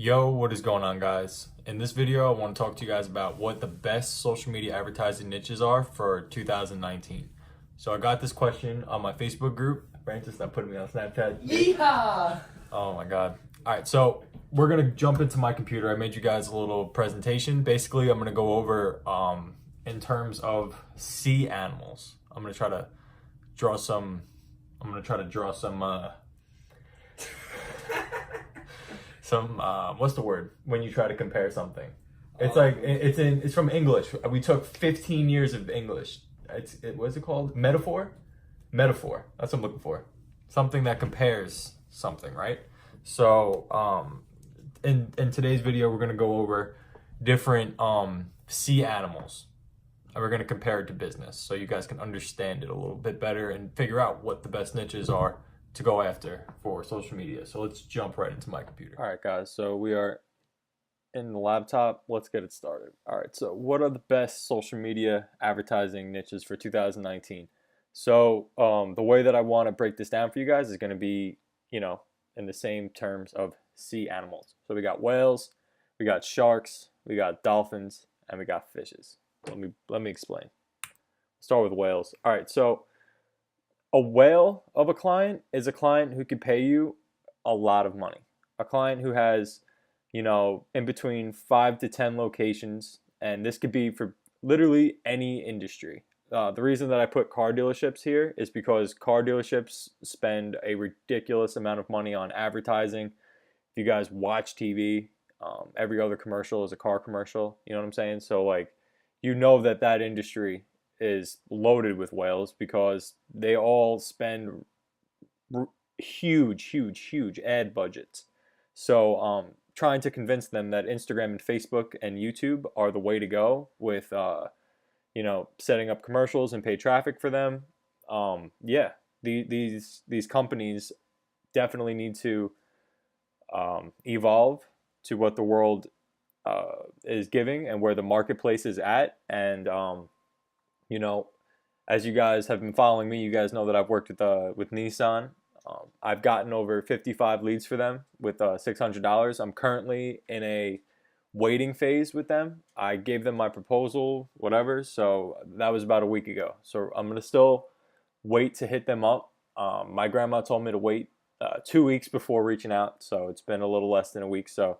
Yo, what is going on, guys? In this video, I want to talk to you guys about what the best social media advertising niches are for 2019. So I got this question on my Facebook group. Francis, stop putting me on Snapchat. Yeehaw! Oh my God. All right, so we're gonna jump into my computer. I made you guys a little presentation. Basically, I'm gonna go over in terms of sea animals. I'm gonna try to draw some. Some what's the word when you try to compare something? It's from English. We took 15 years of English. What's it called? Metaphor. That's what I'm looking for. Something that compares something, right? So in today's video, we're gonna go over different sea animals, and we're gonna compare it to business, so you guys can understand it a little bit better and figure out what the best niches are to go after for social media. So let's jump right into my computer. All right, guys. So we are in the laptop. Let's get it started. All right. So what are the best social media advertising niches for 2019? So the way that I want to break this down for you guys is going to be, in the same terms of sea animals. So we got whales, we got sharks, we got dolphins, and we got fishes. Let me explain. Start with whales. All right. So a whale of a client is a client who can pay you a lot of money. A client who has, in between 5 to 10 locations, and this could be for literally any industry. The reason that I put car dealerships here is because car dealerships spend a ridiculous amount of money on advertising. If you guys watch TV, every other commercial is a car commercial. You know what I'm saying? So that industry is loaded with whales because they all spend huge ad budgets. So trying to convince them that Instagram and Facebook and YouTube are the way to go with setting up commercials and paid traffic for them. These companies definitely need to evolve to what the world is giving and where the marketplace is at. And as you guys have been following me, you guys know that I've worked with Nissan. I've gotten over 55 leads for them with $600. I'm currently in a waiting phase with them. I gave them my proposal, whatever. So that was about a week ago. So I'm gonna still wait to hit them up. My grandma told me to wait 2 weeks before reaching out. So it's been a little less than a week. So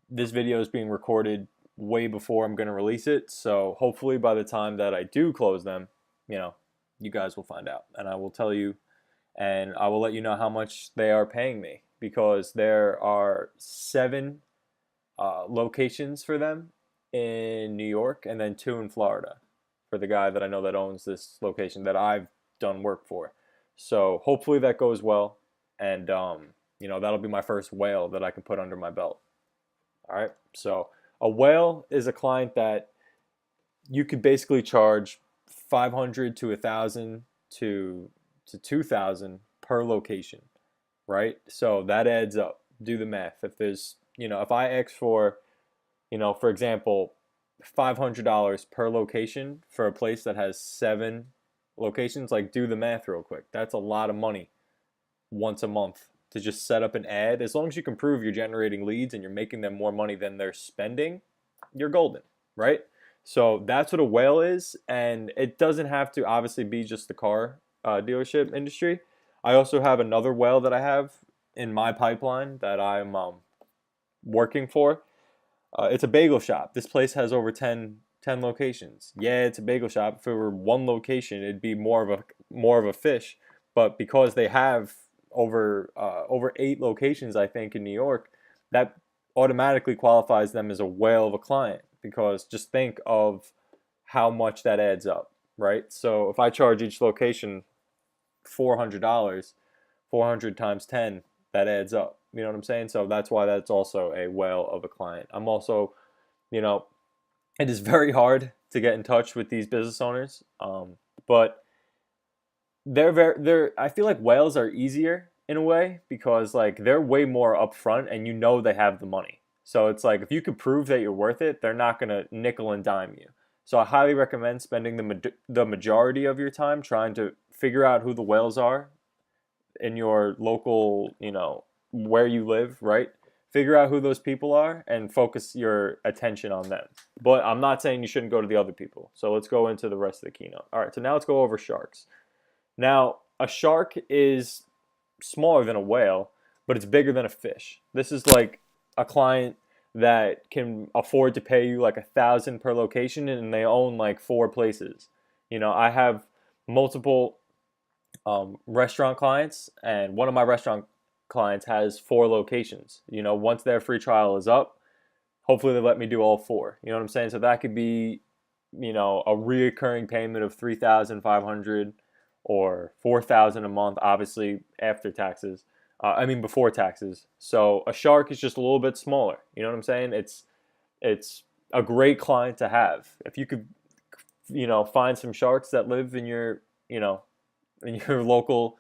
this video is being recorded way before I'm going to release it. So hopefully by the time that I do close them, you guys will find out, and I will tell you, and I will let you know how much they are paying me, because there are 7 locations for them in New York and then 2 in Florida for the guy that I know that owns this location that I've done work for. So hopefully that goes well, and that'll be my first whale that I can put under my belt. All right, so a whale is a client that you could basically charge 500 to 1,000 to 2,000 per location, right? So that adds up. Do the math. If I ask for, for example, $500 per location for a place that has 7 locations, do the math real quick. That's a lot of money once a month to just set up an ad. As long as you can prove you're generating leads and you're making them more money than they're spending, you're golden, right? So that's what a whale is, and it doesn't have to obviously be just the car dealership industry. I also have another whale that I have in my pipeline that I'm working for. It's a bagel shop. This place has over 10 locations. Yeah, it's a bagel shop. If it were one location, it'd be more of a fish. But because they have over 8 locations, I think, in New York, that automatically qualifies them as a whale of a client, because just think of how much that adds up, right? So if I charge each location $400, 400 times 10, that adds up. You know what I'm saying? So that's why that's also a whale of a client. I'm also, it is very hard to get in touch with these business owners, but I feel like whales are easier in a way, because they're way more upfront and they have the money. So it's if you could prove that you're worth it, they're not going to nickel and dime you. So I highly recommend spending the majority of your time trying to figure out who the whales are in your local, where you live, right? Figure out who those people are and focus your attention on them. But I'm not saying you shouldn't go to the other people. So let's go into the rest of the keynote. All right, so now let's go over sharks. Now, a shark is smaller than a whale, but it's bigger than a fish. This is like a client that can afford to pay you like $1,000 per location, and they own like 4 places. I have multiple restaurant clients, and one of my restaurant clients has 4 locations. Once their free trial is up, hopefully they let me do all 4. You know what I'm saying? So that could be, a reoccurring payment of $3,500 or $4,000 a month, obviously after taxes. Before taxes. So a shark is just a little bit smaller. You know what I'm saying? It's a great client to have. If you could, find some sharks that live in your, in your local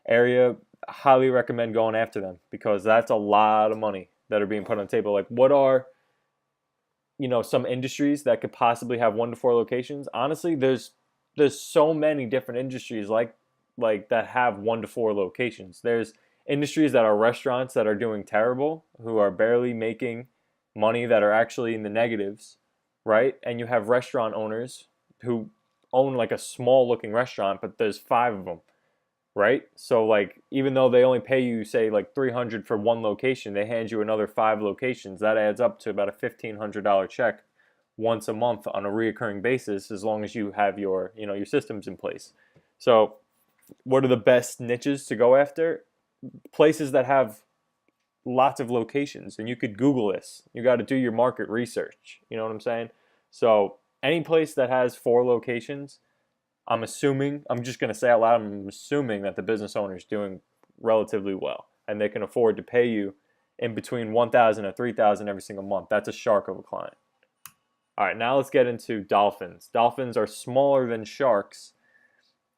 area, I highly recommend going after them, because that's a lot of money that are being put on the table. Like, what are, some industries that could possibly have 1 to 4 locations? Honestly, there's so many different industries like that have 1 to 4 locations. There's industries that are restaurants that are doing terrible, who are barely making money, that are actually in the negatives, right? And you have restaurant owners who own like a small looking restaurant, but there's 5 of them, right? So like, even though they only pay you say like $300 for 1 location, they hand you another 5 locations. That adds up to about a $1,500 check once a month on a reoccurring basis, as long as you have your your systems in place. So what are the best niches to go after? Places that have lots of locations, and you could Google this. You got to do your market research. You know what I'm saying? So any place that has 4 locations, I'm just going to say out loud, I'm assuming that the business owner is doing relatively well, and they can afford to pay you in between $1,000 and $3,000 every single month. That's a shark of a client. All right, now let's get into dolphins. Dolphins are smaller than sharks,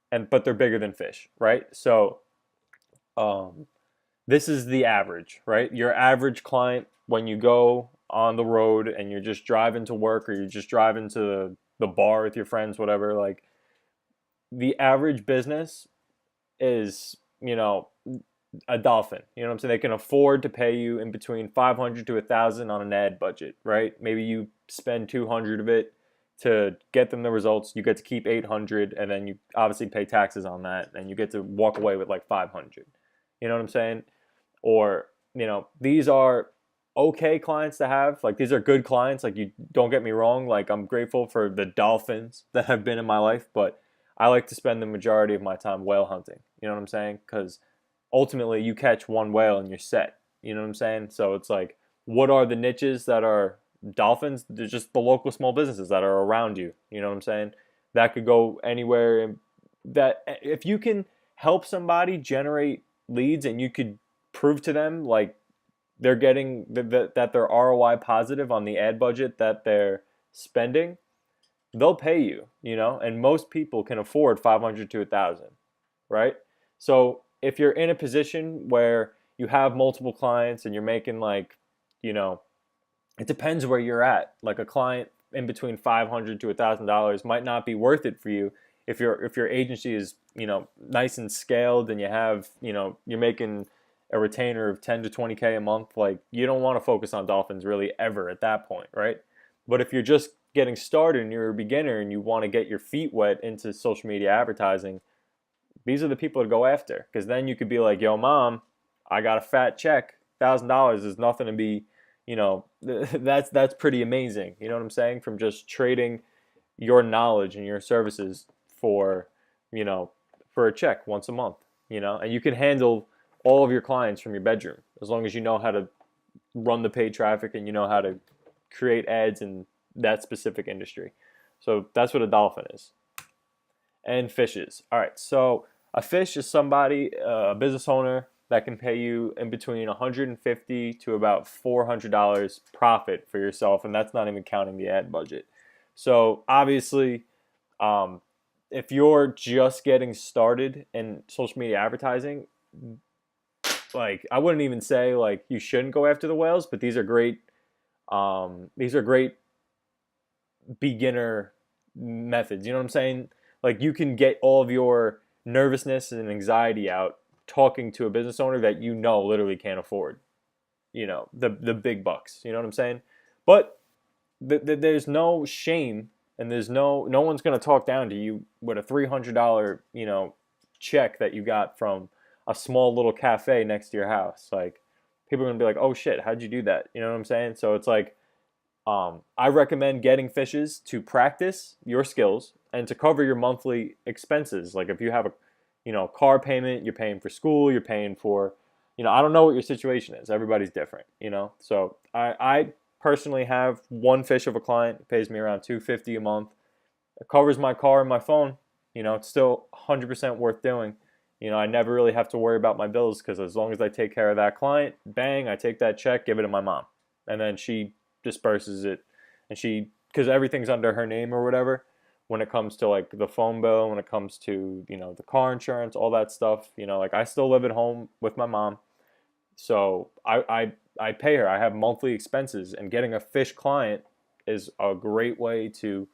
but they're bigger than fish, right? So this is the average, right? Your average client, when you go on the road and you're just driving to work, or you're just driving to the bar with your friends, whatever, like, the average business is, a dolphin. You know what I'm saying? They can afford to pay you in between $500 to $1,000 on an ad budget, right? Maybe you spend $200 of it to get them the results. You get to keep $800, and then you obviously pay taxes on that, and you get to walk away with like $500. You know what I'm saying? Or, these are okay clients to have. Like, these are good clients. Like, you don't get me wrong. Like, I'm grateful for the dolphins that have been in my life, but I like to spend the majority of my time whale hunting. You know what I'm saying? Because ultimately you catch 1 whale and you're set. You know what I'm saying? So it's like, what are the niches that are dolphins? They're just the local small businesses that are around you. You know what I'm saying? That could go anywhere. That if you can help somebody generate leads, and you could prove to them like they're getting that they're ROI positive on the ad budget that they're spending, they'll pay you, and most people can afford $500 to $1,000, right? So if you're in a position where you have multiple clients and you're making like, it depends where you're at. Like, a client in between $500 to $1,000 might not be worth it for you if your agency is, nice and scaled, and you have, you're making a retainer of 10 to 20K a month. Like, you don't want to focus on dolphins really ever at that point, right? But if you're just getting started and you're a beginner and you want to get your feet wet into social media advertising, these are the people to go after. Because then you could be like, yo, mom, I got a fat check. $1,000 is nothing to be, that's pretty amazing. You know what I'm saying? From just trading your knowledge and your services for, for a check once a month, and you can handle all of your clients from your bedroom, as long as you know how to run the paid traffic and you know how to create ads in that specific industry. So that's what a dolphin is. And fishes. All right, so a fish is somebody, a business owner, that can pay you in between $150 to about $400 profit for yourself, and that's not even counting the ad budget. So obviously, if you're just getting started in social media advertising, like, I wouldn't even say like you shouldn't go after the whales, but these are great beginner methods. You know what I'm saying? Like, you can get all of your nervousness and anxiety out talking to a business owner that you know literally can't afford, the big bucks. You know what I'm saying? But there's no shame, and there's no one's gonna talk down to you with a $300 check that you got from a small little cafe next to your house. Like, people are gonna be like, oh shit, how'd you do that? You know what I'm saying? So it's like, I recommend getting fishes to practice your skills and to cover your monthly expenses. Like, if you have a car payment, you're paying for school, you're paying for, I don't know what your situation is. Everybody's different. So I personally have one fish of a client. It pays me around $250 a month. It covers my car and my phone. It's still 100% worth doing. I never really have to worry about my bills, because as long as I take care of that client, bang, I take that check, give it to my mom, and then she disperses it, and because everything's under her name or whatever, when it comes to like the phone bill, when it comes to the car insurance, all that stuff, like I still live at home with my mom, so I pay her. I have monthly expenses, and getting a fish client is a great way to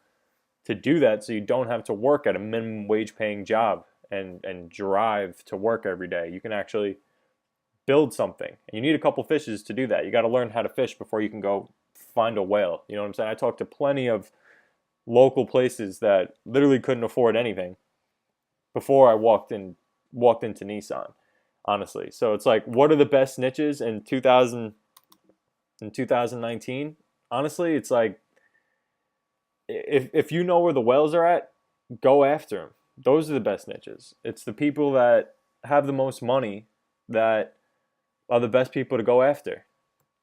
do that, so you don't have to work at a minimum wage paying job and drive to work every day. You can actually build something, and you need a couple fishes to do that. You got to learn how to fish before you can go find a whale. You know what I'm saying? I talked to plenty of local places that literally couldn't afford anything before I walked into Nissan, honestly. So it's like, what are the best niches in 2019? Honestly, it's like, if you know where the whales are at, go after them. Those are the best niches. It's the people that have the most money that are the best people to go after.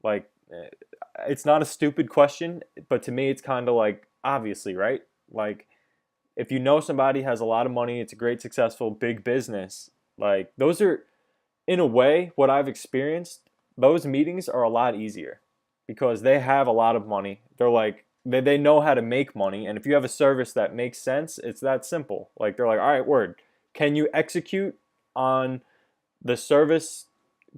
Like, it's not a stupid question, but to me it's kind of like, obviously, right? Like, if you know somebody has a lot of money, it's a great, successful, big business, like, those are, in a way, what I've experienced, those meetings are a lot easier because they have a lot of money. They're like, they know how to make money, and if you have a service that makes sense, it's that simple. Like, they're like, all right, word, can you execute on the service?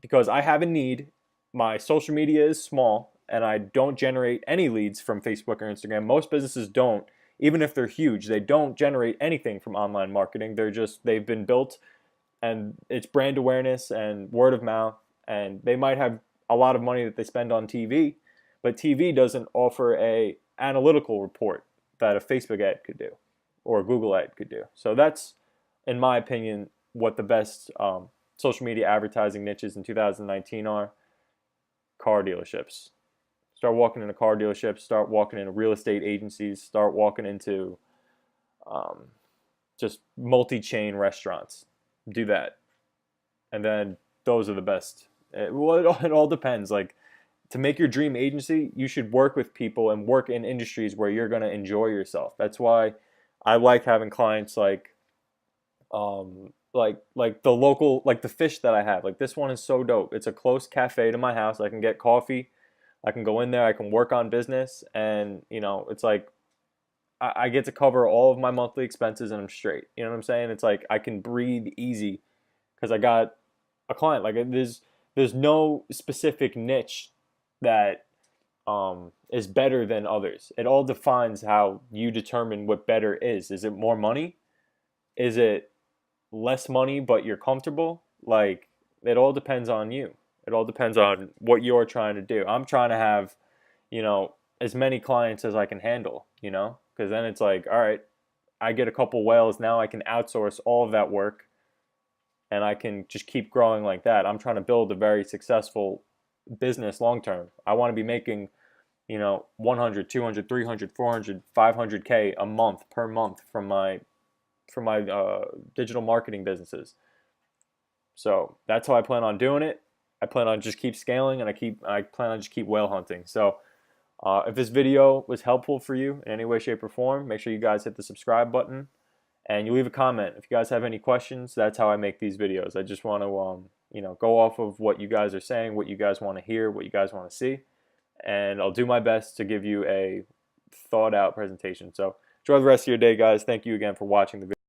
Because I have a need, my social media is small, and I don't generate any leads from Facebook or Instagram. Most businesses don't. Even if they're huge, they don't generate anything from online marketing. They've been built, and it's brand awareness and word of mouth, and they might have a lot of money that they spend on TV, but TV doesn't offer a analytical report that a Facebook ad could do or a Google ad could do. So that's, in my opinion, what the best social media advertising niches in 2019 are. Car dealerships. Start walking into car dealerships, start walking into real estate agencies, start walking into just multi-chain restaurants. Do that. And then those are the best. It all depends. Like, to make your dream agency, you should work with people and work in industries where you're going to enjoy yourself. That's why I like having clients like the local, like the fish that I have. Like, this one is so dope. It's a close cafe to my house. I can get coffee. I can go in there. I can work on business. And, it's like I get to cover all of my monthly expenses and I'm straight. You know what I'm saying? It's like I can breathe easy because I got a client. Like, there's no specific niche that is better than others. It all defines how you determine what better is. Is it more money? Is it less money but you're comfortable? Like, it all depends on you. It all depends on what you're trying to do. I'm trying to have, as many clients as I can handle, because then it's like, all right, I get a couple whales, now I can outsource all of that work and I can just keep growing like that. I'm trying to build a very successful business long term. I want to be making 100, 200, 300, 400, 500K a month per month from my digital marketing businesses. So that's how I plan on doing it. I plan on just keep scaling, and I plan on just keep whale hunting. So if this video was helpful for you in any way, shape, or form, make sure you guys hit the subscribe button and you leave a comment. If you guys have any questions, that's how I make these videos. I just want to go off of what you guys are saying, what you guys want to hear, what you guys want to see, and I'll do my best to give you a thought out presentation. So enjoy the rest of your day, guys. Thank you again for watching the video.